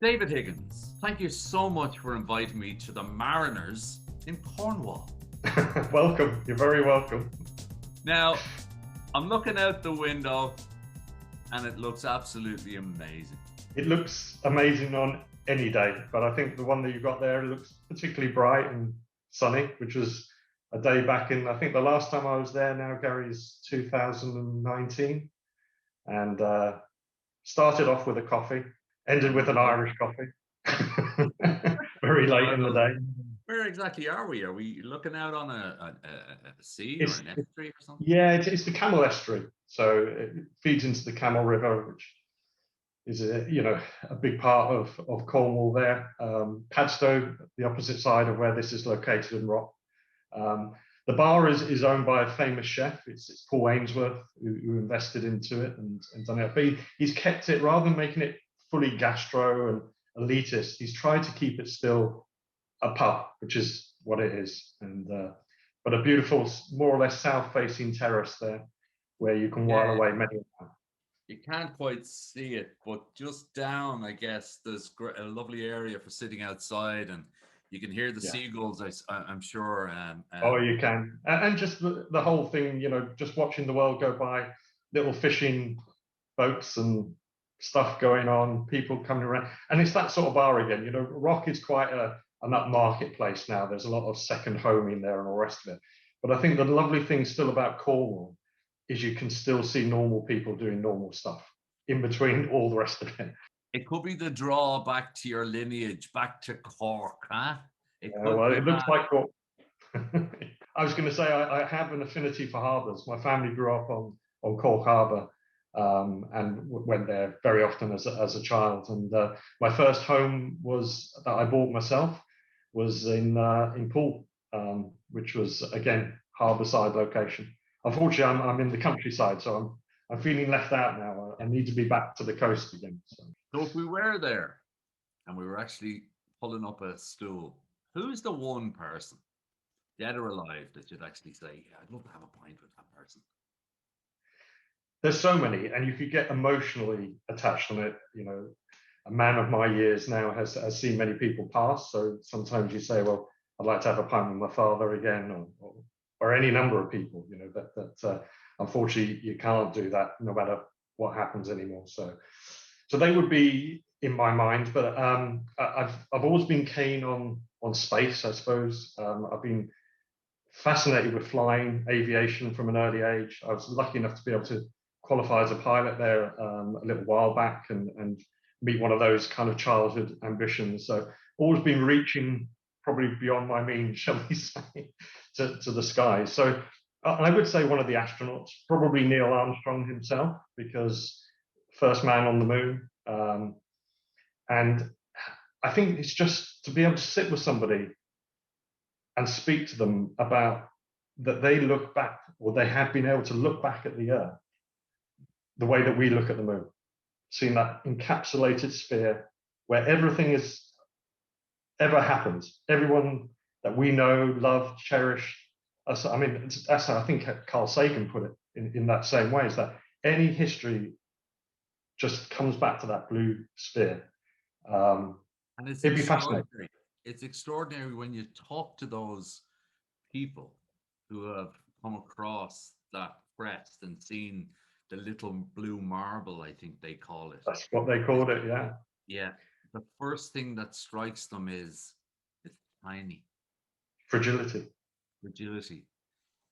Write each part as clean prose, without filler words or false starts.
David Higgins, thank you so much for inviting me to the Mariners in Cornwall. Welcome. You're very welcome. Now, I'm looking out the window and it looks absolutely amazing. It looks amazing on any day, but I think the one that you got there looks particularly bright and sunny, which was a day back in, I think the last time I was there now, Gary, is 2019. And started off with a coffee, ended with an Irish coffee. Very late in the day. Where exactly are we? Are we looking out on a sea or It's, an estuary or something? yeah, it's the Camel Estuary. So it feeds into the Camel River, which is a big part of Cornwall there. Padstow, the opposite side of where this is located in Rock. Um, the bar is owned by a famous chef. It's Paul Ainsworth who invested into it and done it. But he's kept it, rather than making it fully gastro and elitist, he's tried to keep it still a pub, which is what it is. But a beautiful, more or less south-facing terrace there, where you can while Yeah, away many of them. you can't quite see it, but just down, I guess, there's a lovely area for sitting outside, and you can hear the Yeah. seagulls, I'm sure. Oh, you can. And just the whole thing, just watching the world go by, little fishing boats and stuff going on, people coming around. And it's that sort of bar again. Rock is quite an upmarket place now. There's a lot of second home in there and all the rest of it. But I think the lovely thing still about Cornwall is you can still see normal people doing normal stuff in between all the rest of it. It could be the draw back to your lineage, back to Cork, huh? It could Well, be it looks that. like Cork. I was going to say I have an affinity for harbours. My family grew up on Cork Harbour, and went there very often as a child. And my first home was that I bought myself was in Poole, which was again harbourside location. Unfortunately, I'm in the countryside, so I'm feeling left out now. I need to be back to the coast again. So if we were there and we were actually pulling up a stool, who's the one person, dead or alive, that you'd actually say, yeah, I'd love to have a pint with that person? There's so many, and you could get emotionally attached on it. A man of my years now has seen many people pass, so sometimes you say, well, I'd like to have a pint with my father again, or any number of people. That unfortunately you can't do that no matter what happens anymore. So they would be in my mind. But I've always been keen on space, I suppose. I've been fascinated with flying, aviation from an early age. I was lucky enough to be able to qualify as a pilot there a little while back and meet one of those kind of childhood ambitions. So always been reaching probably beyond my means, shall we say, to the sky. So I would say one of the astronauts, probably Neil Armstrong himself, because first man on the moon. And I think it's just to be able to sit with somebody and speak to them about that they look back, or they have been able to look back at the Earth the way that we look at the moon, seeing that encapsulated sphere where everything is ever happens. Everyone that we know, love, cherish. I mean, that's how I think Carl Sagan put it in that same way, is that any history just comes back to that blue sphere. And it's It'd be fascinating. extraordinary. It's extraordinary when you talk to those people who have come across that crest and seen the little blue marble, I think they call it. That's what they called it, yeah. Yeah, the first thing that strikes them is it's tiny, Fragility. fragility.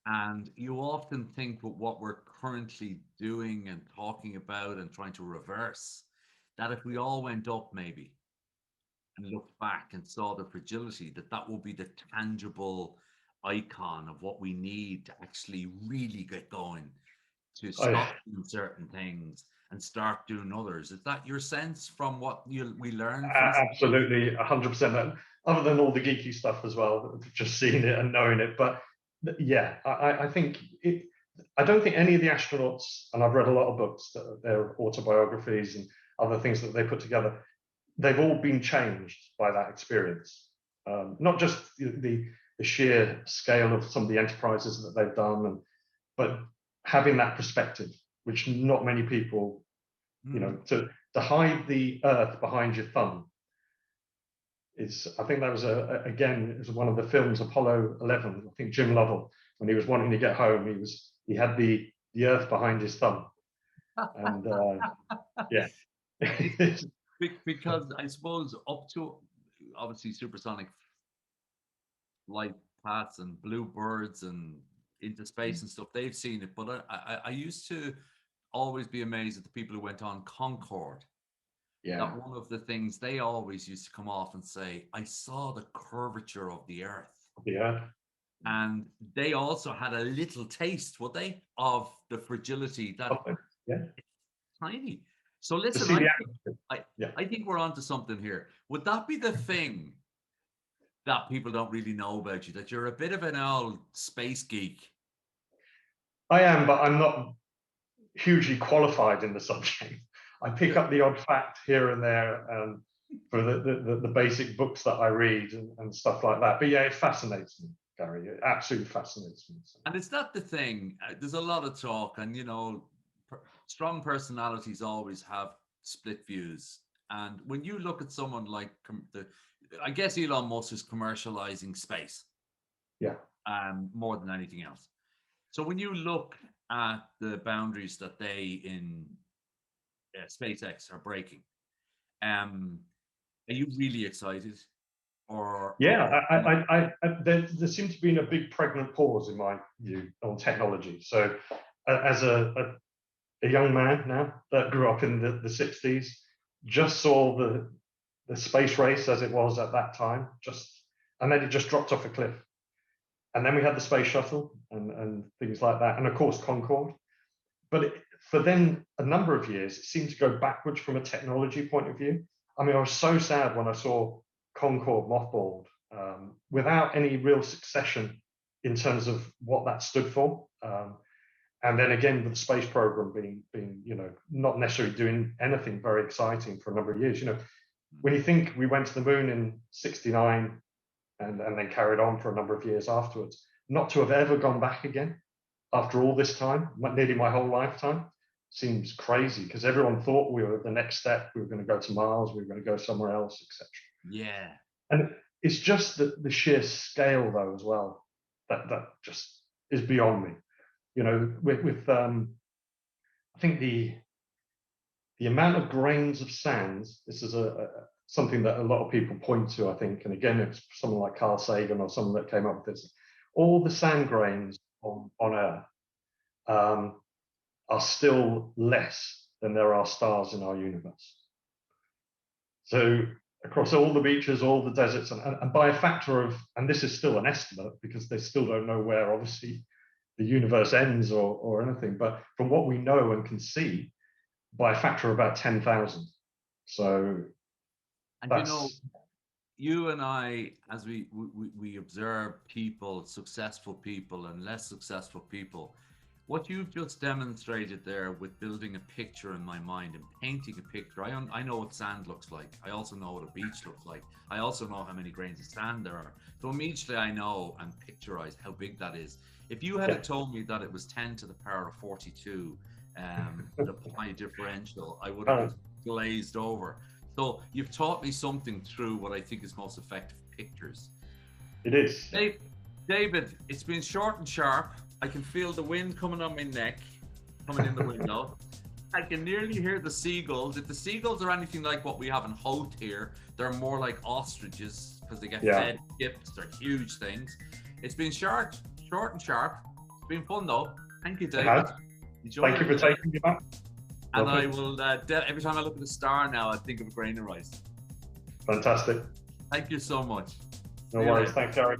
And you often think with what we're currently doing and talking about and trying to reverse, that if we all went up maybe and looked back and saw the fragility, that will be the tangible icon of what we need to actually really get going, to I, stop doing certain things and start doing others. Is that your sense from what we learned from space? Absolutely, 100%. Other than all the geeky stuff as well, just seeing it and knowing it. But yeah, I think it. I don't think any of the astronauts, and I've read a lot of books, their autobiographies and other things that they put together, they've all been changed by that experience. Not just the sheer scale of some of the enterprises that they've done, but having that perspective, which not many people, Mm. to hide the Earth behind your thumb I think that was again, it was one of the films, Apollo 11. I think Jim Lovell, when he was wanting to get home, he had the earth behind his thumb, and yeah. Because I suppose up to obviously supersonic flight paths and bluebirds and into space and stuff, they've seen it. But I used to always be amazed at the people who went on Concorde. Yeah. That one of the things they always used to come off and say, I saw the curvature of the earth. Yeah. And they also had a little taste, would they, of the fragility that tiny. So listen, I think we're onto something here. Would that be the thing that people don't really know about you, that you're a bit of an old space geek? I am, but I'm not hugely qualified in the subject. I pick up the odd fact here and there for the basic books that I read and stuff like that. But yeah, it fascinates me, Garry. It absolutely fascinates me. And it's not the thing. There's a lot of talk, and strong personalities always have split views. And when you look at someone like I guess Elon Musk is commercializing space, more than anything else. So when you look at the boundaries that they in SpaceX are breaking, are you really excited? Or there seems to be a big pregnant pause in my view on technology. So as a young man now that grew up in the 60s, just saw the space race as it was at that time, and then it just dropped off a cliff. And then we had the space shuttle and things like that, and of course Concorde. But for then a number of years, it seemed to go backwards from a technology point of view. I mean, I was so sad when I saw Concorde mothballed without any real succession in terms of what that stood for. And then again, with the space program being not necessarily doing anything very exciting for a number of years. When you think we went to the moon in '69 and then carried on for a number of years afterwards, not to have ever gone back again after all this time, nearly my whole lifetime, seems crazy, because everyone thought we were the next step. We were going to go to Mars, we were going to go somewhere else, etc. Yeah. And it's just the sheer scale, though, as well, that just is beyond me. With I think the amount of grains of sand, this is something that a lot of people point to, I think, and again, it's someone like Carl Sagan or someone that came up with this. All the sand grains on Earth are still less than there are stars in our universe. So across all the beaches, all the deserts, and by a factor of, and this is still an estimate because they still don't know where, obviously, the universe ends or anything, but from what we know and can see, by a factor of about 10,000. So, and you and I, as we observe people, successful people and less successful people, what you've just demonstrated there with building a picture in my mind and painting a picture. I know what sand looks like. I also know what a beach looks like. I also know how many grains of sand there are. So immediately I know and picturize how big that is. If you had told me that it was 10 to the power of 42, the pi differential, I would have glazed over. So you've taught me something through what I think is most effective pictures. It is. David, it's been short and sharp. I can feel the wind coming on my neck, coming in the window. I can nearly hear the seagulls. If the seagulls are anything like what we have in Hoth here, they're more like ostriches because they get fed chips. They're huge things. It's been short and sharp. It's been fun though. Thank you, David. Thank you for taking me back. And I will, every time I look at the star now, I think of a grain of rice. Fantastic. Thank you so much. No worries. Thanks, Garry.